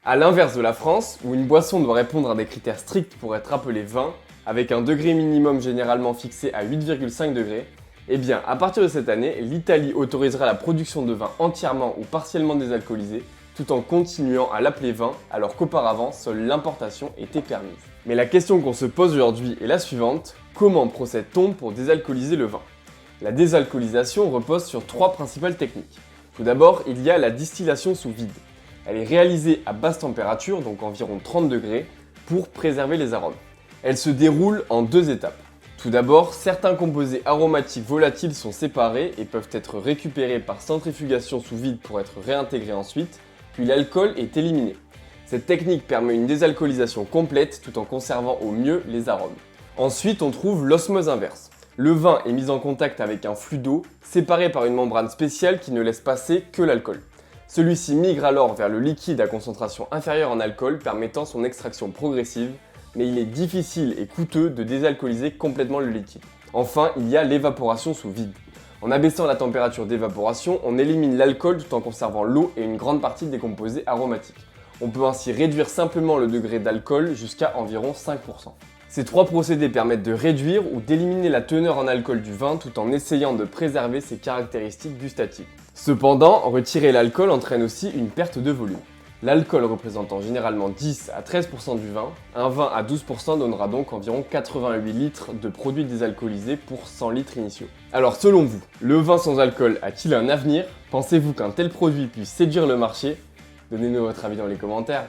À l'inverse de la France, où une boisson doit répondre à des critères stricts pour être appelée vin, avec un degré minimum généralement fixé à 8,5 degrés, eh bien, à partir de cette année, l'Italie autorisera la production de vin entièrement ou partiellement désalcoolisé, tout en continuant à l'appeler vin, alors qu'auparavant, seule l'importation était permise. Mais la question qu'on se pose aujourd'hui est la suivante: comment procède-t-on pour désalcooliser le vin? La désalcoolisation repose sur 3 principales techniques. Tout d'abord, il y a la distillation sous vide. Elle est réalisée à basse température, donc environ 30 degrés, pour préserver les arômes. Elle se déroule en 2 étapes. Tout d'abord, certains composés aromatiques volatiles sont séparés et peuvent être récupérés par centrifugation sous vide pour être réintégrés ensuite, puis l'alcool est éliminé. Cette technique permet une désalcoolisation complète tout en conservant au mieux les arômes. Ensuite, on trouve l'osmose inverse. Le vin est mis en contact avec un flux d'eau, séparé par une membrane spéciale qui ne laisse passer que l'alcool. Celui-ci migre alors vers le liquide à concentration inférieure en alcool, permettant son extraction progressive, mais il est difficile et coûteux de désalcooliser complètement le liquide. Enfin, il y a l'évaporation sous vide. En abaissant la température d'évaporation, on élimine l'alcool tout en conservant l'eau et une grande partie des composés aromatiques. On peut ainsi réduire simplement le degré d'alcool jusqu'à environ 5%. Ces 3 procédés permettent de réduire ou d'éliminer la teneur en alcool du vin tout en essayant de préserver ses caractéristiques gustatives. Cependant, retirer l'alcool entraîne aussi une perte de volume. L'alcool représentant généralement 10 à 13% du vin, un vin à 12% donnera donc environ 88 litres de produits désalcoolisés pour 100 litres initiaux. Alors selon vous, le vin sans alcool a-t-il un avenir? Pensez-vous qu'un tel produit puisse séduire le marché? Donnez-nous votre avis dans les commentaires.